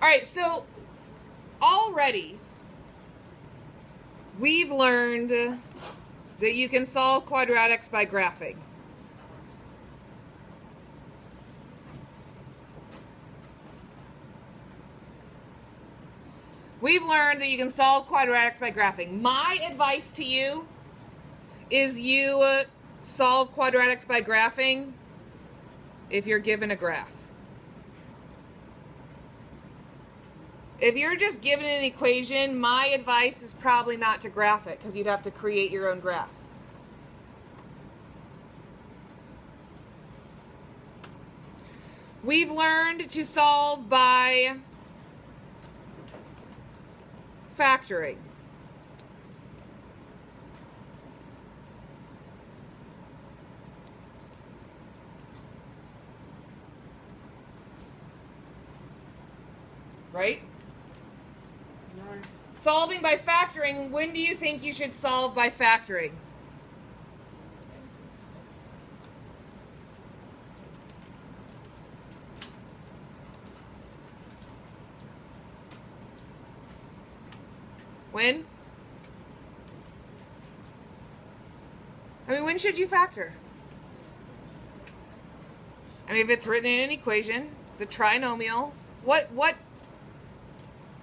right, so already we've learned that you can solve quadratics by graphing. We've learned that you can solve quadratics by graphing. My advice to you is you solve quadratics by graphing if you're given a graph. If you're just given an equation, my advice is probably not to graph it because you'd have to create your own graph. We've learned to solve by factoring. Right? Solving by factoring, when do you think you should solve by factoring? When? I mean, when should you factor? I mean, if it's written in an equation, it's a trinomial.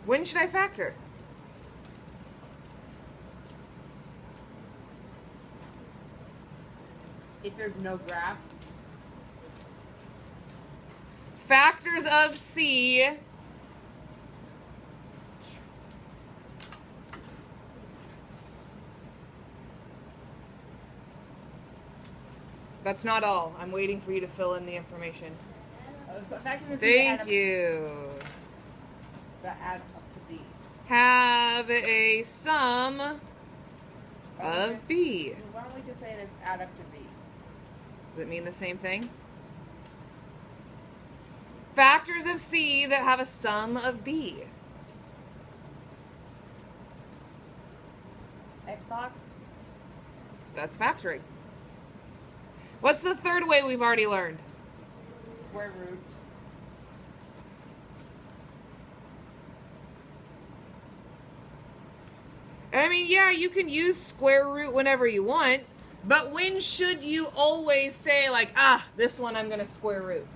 When should I factor? If there's no graph. Factors of C That's not all. I'm waiting for you to fill in the information. Thank you. That add up to B. Have a sum of B. Why don't we just say it's add up to B? Does it mean the same thing? Factors of C that have a sum of B. Xbox? That's factoring. What's the third way we've already learned? Square root. I mean, yeah, you can use square root whenever you want, but when should you always say, like, this one I'm going to square root?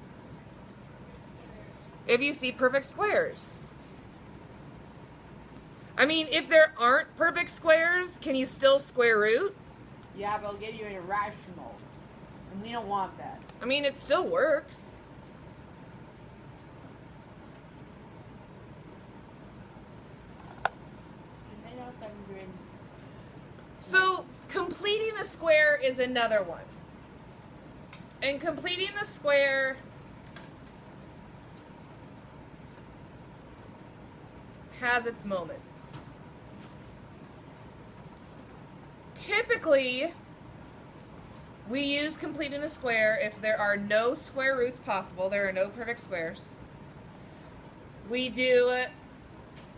If you see perfect squares. I mean, if there aren't perfect squares, can you still square root? Yeah, but it'll give you an irrational. And we don't want that. I mean, it still works. So, completing the square is another one. And completing the square has its moments. Typically, we use completing the square if there are no square roots possible, there are no perfect squares. We do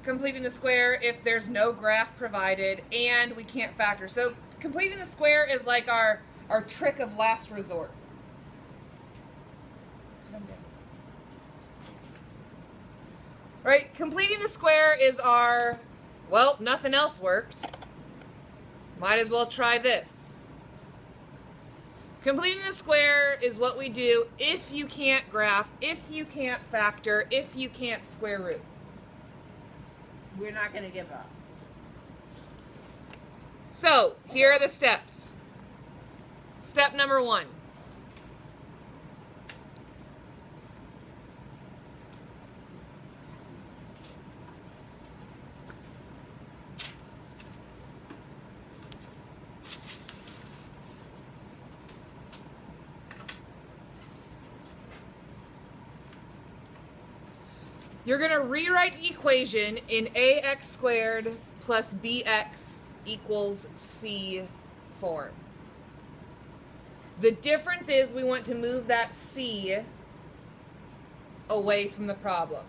completing the square if there's no graph provided and we can't factor. So completing the square is like our trick of last resort. Right? Completing the square is our, well, nothing else worked. Might as well try this. Completing the square is what we do if you can't graph, if you can't factor, if you can't square root. We're not going to give up. So, here are the steps. Step number 1. You're going to rewrite the equation in ax squared plus bx equals c form. The difference is we want to move that c away from the problem.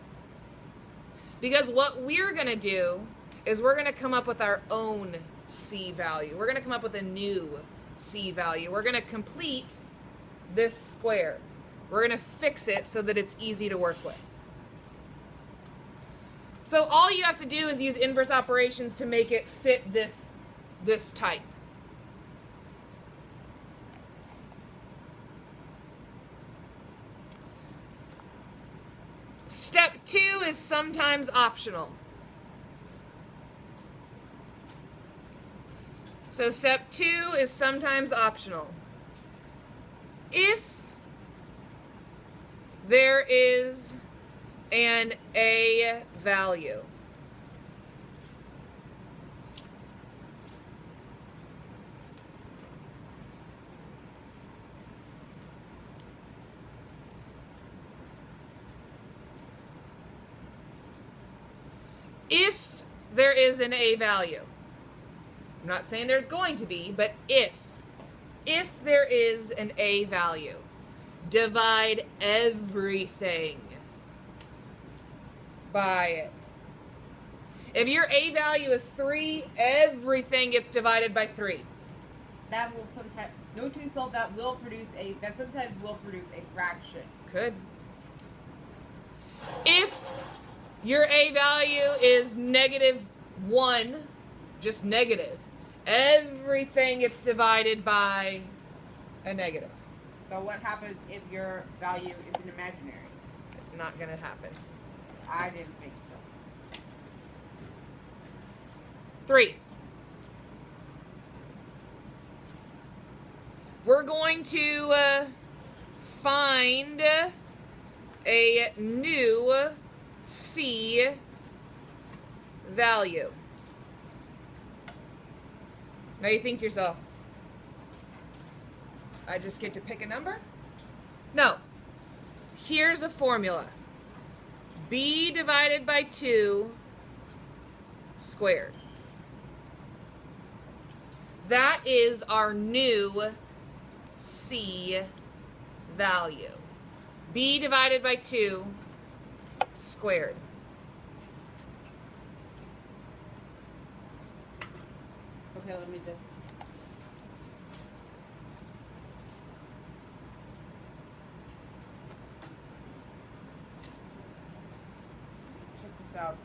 Because what we're going to do is we're going to come up with our own c value. We're going to come up with a new c value. We're going to complete this square. We're going to fix it so that it's easy to work with. So all you have to do is use inverse operations to make it fit this type. Step 2 is sometimes optional. So step 2 is sometimes optional. If there is an A value, if there is an A value, I'm not saying there's going to be, but if there is an A value, divide everything by it. If your A value is 3, everything gets divided by 3. That will sometimes, note to yourself, that sometimes will produce a fraction. Could. If your A value is -1, just negative, everything gets divided by a negative. So what happens if your value is an imaginary? Not going to happen. I didn't think so. 3. We're going to find a new C value. Now you think to yourself, I just get to pick a number? No. Here's a formula. B divided by 2 squared. That is our new C value. B divided by 2 squared. Okay, let me just... check this out.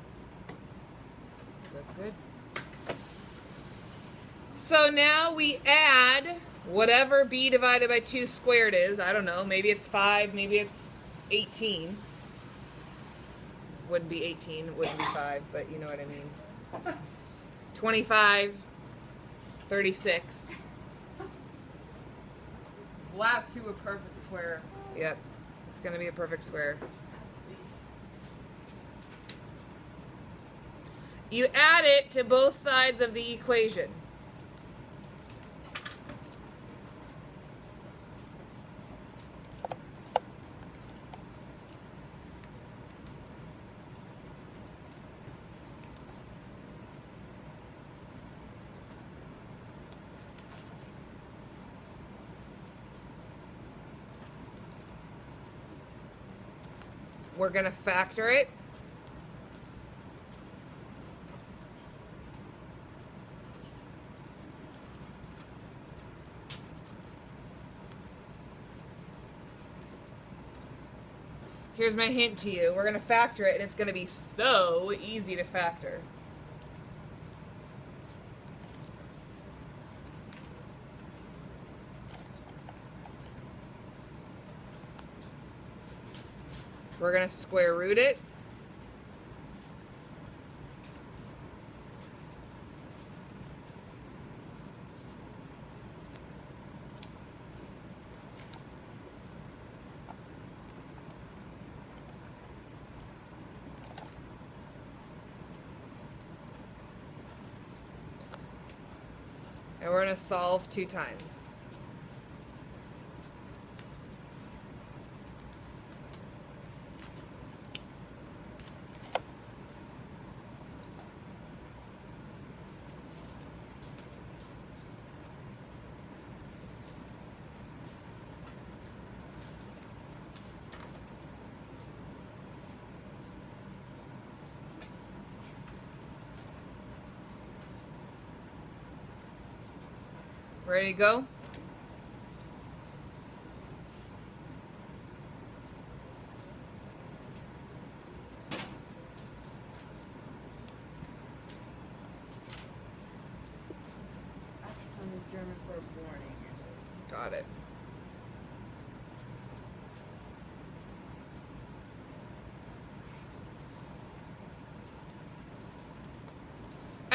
That's it. So now we add whatever B divided by 2 squared is. I don't know, maybe it's 5, maybe it's 18. Wouldn't be 18, wouldn't be 5, but you know what I mean. 25, 36. Last two a perfect square. Yep, it's going to be a perfect square. You add it to both sides of the equation. We're going to factor it. Here's my hint to you. We're going to factor it, and it's going to be so easy to factor. We're going to square root it. And we're going to solve 2 times. Ready to go?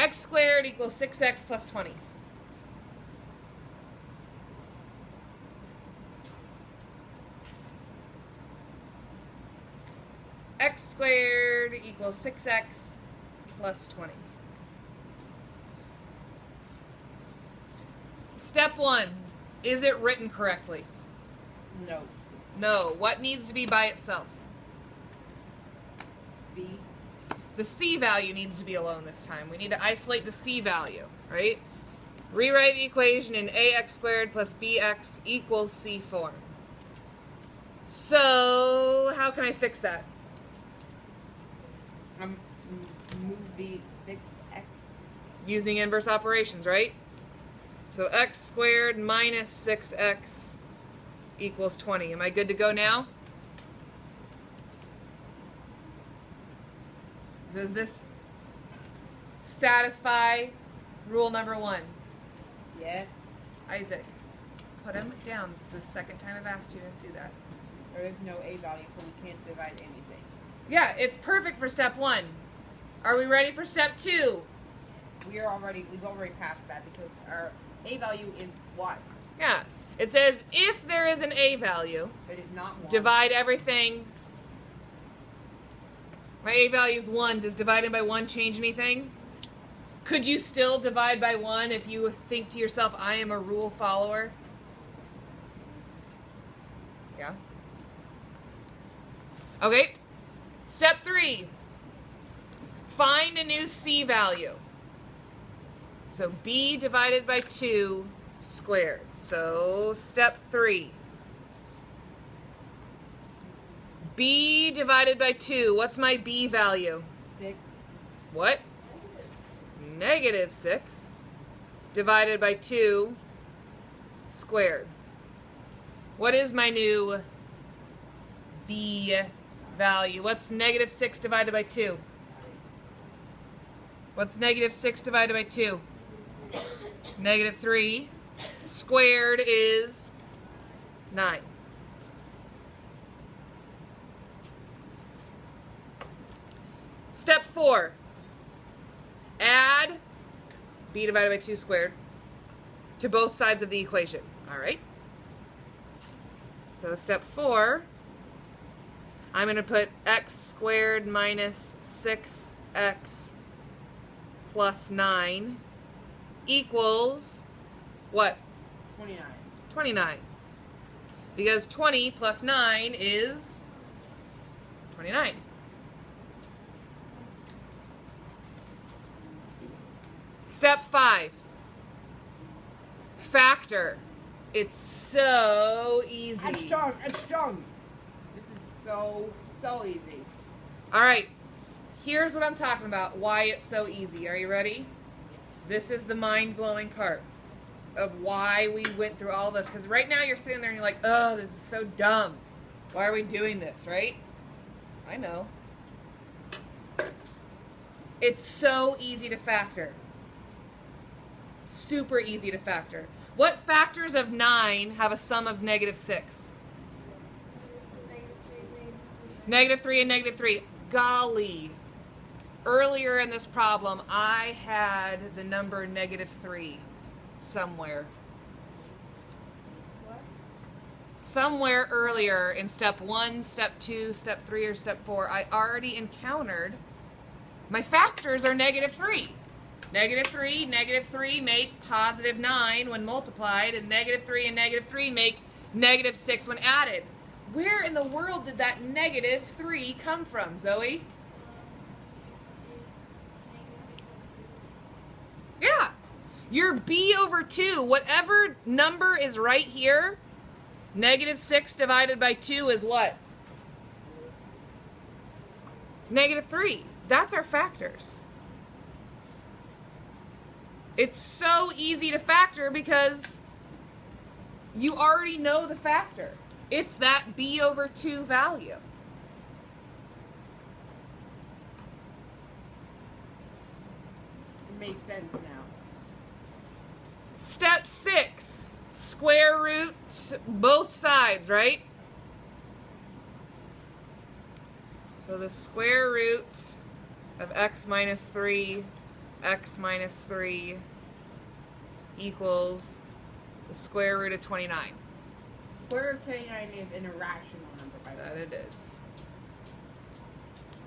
X squared equals 6x plus 20. X squared equals 6x plus 20. Step 1. Is it written correctly? No. No. What needs to be by itself? B. The C value needs to be alone this time. We need to isolate the C value, right? Rewrite the equation in ax squared plus bx equals C form. So, how can I fix that? Move the 6x. Using inverse operations, right? So x squared minus 6x equals 20. Am I good to go now? Does this satisfy rule number 1? Yes. Isaac, put him down. This is the second time I've asked you to do that. There is no a value, so we can't divide anything. Yeah, it's perfect for step 1. Are we ready for step 2? We've already passed that because our a value is 1. Yeah. It says if there is an a value, It is not 1. divide everything. My a value is 1. Does dividing by 1 change anything? Could you still divide by 1 if you think to yourself, I am a rule follower? Yeah. Okay. Step 3. Find a new C value. So b divided by 2 squared. So step 3. B divided by 2. What's my b value? 6. What? Negative 6 divided by 2 squared. What is my new b value? What's negative 6 divided by 2? What's negative 6 divided by 2? Negative 3 squared is 9. Step 4. Add b divided by 2 squared to both sides of the equation. All right? So step 4, I'm going to put x squared minus 6x plus 9 equals what? 29. 29. Because 20 plus 9 is 29. Step 5. Factor. It's so easy. It's strong. It's strong. This is so easy. All right. Here's what I'm talking about. Why it's so easy. Are you ready? This is the mind-blowing part of why we went through all this. Because right now you're sitting there and you're like, oh, this is so dumb. Why are we doing this, right? I know. It's so easy to factor. Super easy to factor. What factors of 9 have a sum of negative 6? Negative 3 and negative 3. Golly. Earlier in this problem, I had the number negative 3 somewhere. What? Somewhere earlier in step 1, step 2, step 3, or step 4, I already encountered my factors are negative 3. Negative 3 make positive 9 when multiplied, and negative 3 and negative 3 make negative 6 when added. Where in the world did that negative 3 come from, Zoe? Yeah. Your b over 2, whatever number is right here, negative 6 divided by 2 is what? Negative 3. That's our factors. It's so easy to factor because you already know the factor. It's that b over 2 value. It makes sense now. Step 6, square root both sides, right? So the square root of x minus 3 x minus 3 equals the square root of 29. Square root of 29 is an irrational number, by the way. That it is.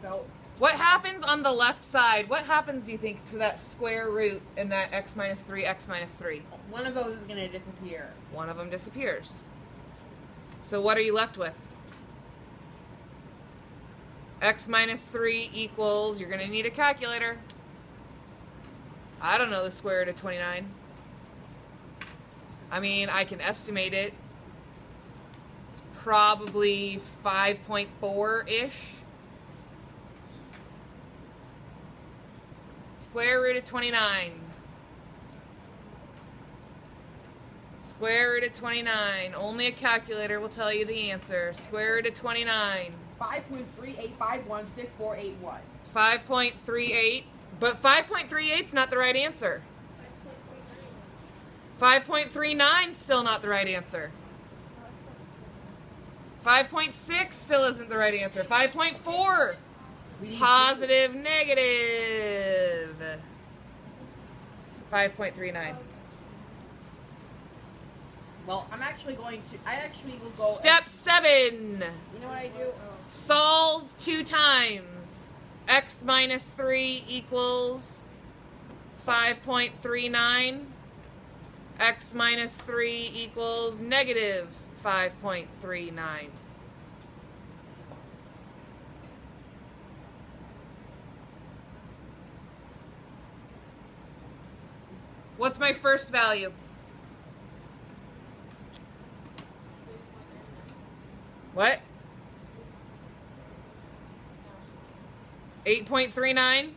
So, What happens on the left side? What happens, do you think, to that square root in that x minus 3, x minus 3? one of those is going to disappear. One of them disappears. So what are you left with? X minus 3 equals, you're going to need a calculator. I don't know the square root of 29. I mean, I can estimate it. It's probably 5.4-ish. Square root of 29. Square root of 29. Only a calculator will tell you the answer. Square root of 29. 5.3851648. 5.38. But 5.38 is not the right answer. 5.39 is still not the right answer. 5.6 still isn't the right answer. 5.4. Positive, negative. 5.39. Well, I actually will go. Step 7. You know what I do? Solve 2 times. X minus 3 equals 5.39. X minus 3 equals negative 5.39. What's my first value? What? 8.39?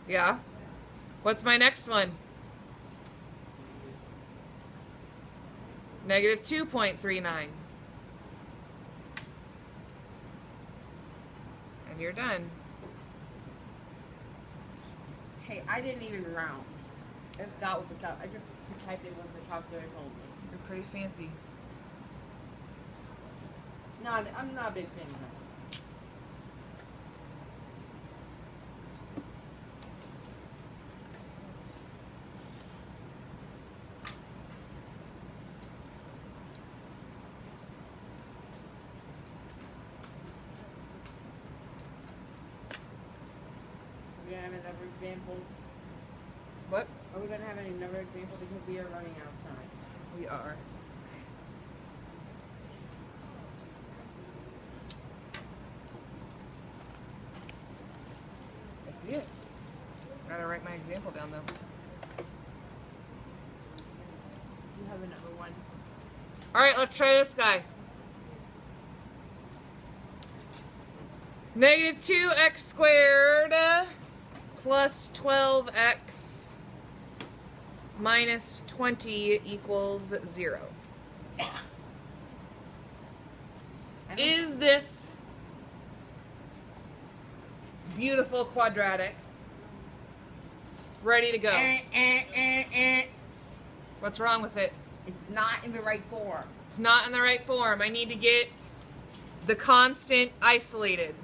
Yeah. What's my next one? Negative 2.39. And you're done. Hey, I didn't even round. I just got what the I just typed in what the calculator told me. You're pretty fancy. No, I'm not a big fan of that. Are we gonna have another example? What? Are we gonna have another example because we are running out of time? We are. That's it. Gotta write my example down though. You have another one. Alright, let's try this guy. Negative 2x squared plus 12x minus 20 equals 0. Is this beautiful quadratic ready to go? What's wrong with it? It's not in the right form. It's not in the right form. I need to get the constant isolated.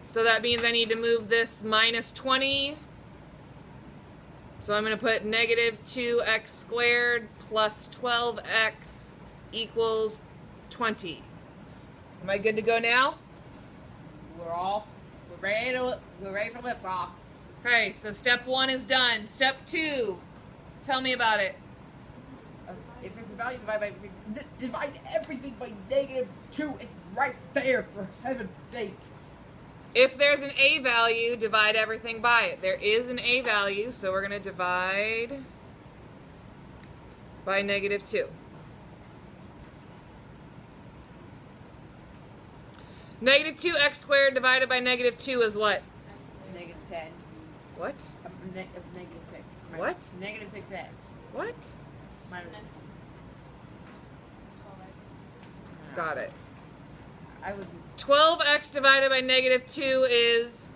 So that means I need to move this minus 20. So I'm going to put negative 2x squared plus 12x equals 20. Am I good to go now? We're ready for liftoff. Okay, so step 1 is done. Step 2, tell me about it. If it's a value divide everything by negative 2, it's right there, for heaven's sake. If there's an a value, divide everything by it. There is an a value, so we're going to divide by negative 2. Negative 2x squared divided by negative 2 is what? Negative 10. What? Negative 6. What? Negative 6x. What? Minus 12x. Got it. I would. 12x divided by negative 2 is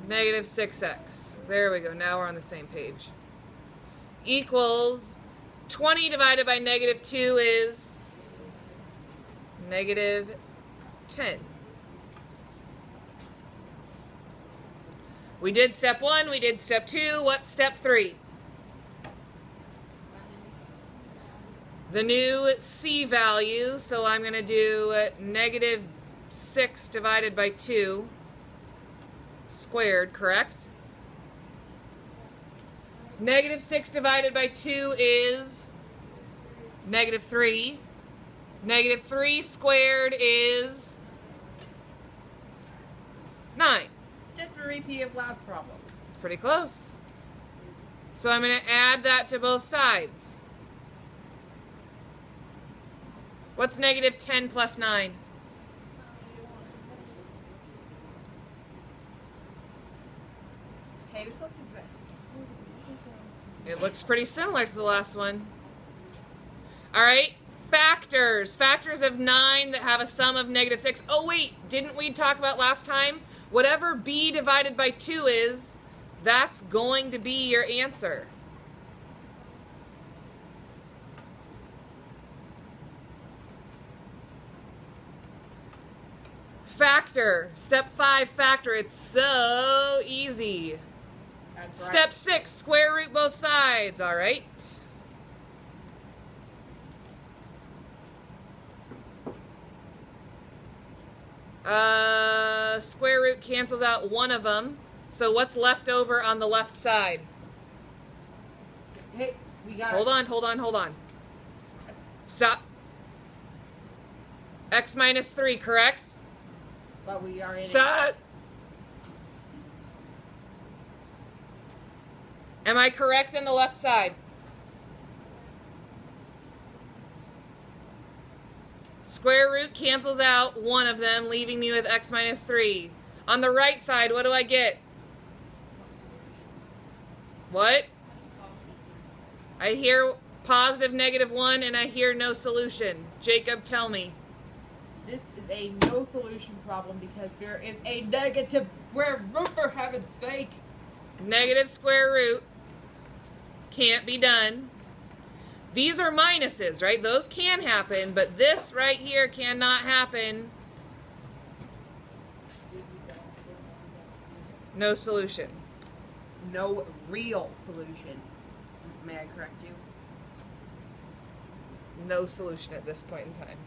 negative 6x. There we go. Now we're on the same page. Equals 20 divided by negative 2 is negative 10. We did step 1, we did step 2. What's step 3? The new C value, so I'm going to do negative 6 divided by 2 squared, correct? Negative 6 divided by 2 is negative 3. Negative 3 squared is 9. Just a repeat of last problem. It's pretty close. So I'm going to add that to both sides. What's negative 10 plus 9? Hey, this looks exact. It looks pretty similar to the last one. All right, factors. Factors of 9 that have a sum of negative 6. Oh, wait, didn't we talk about last time? Whatever b divided by 2 is, that's going to be your answer. Factor. Step 5, factor. It's so easy. That's Step right. 6, square root both sides. All right. Square root cancels out one of them. So what's left over on the left side? Hey, we got. Hold on. Stop. X minus 3, correct? But we are in. Stop. Am I correct in the left side? Square root cancels out one of them, leaving me with x minus 3. On the right side, what do I get? What? I hear positive negative 1, and I hear no solution. Jacob, tell me. This is a no solution problem because there is a negative square root, for heaven's sake. Negative square root can't be done. These are minuses, right? Those can happen, but this right here cannot happen. No solution. No real solution. May I correct you? No solution at this point in time.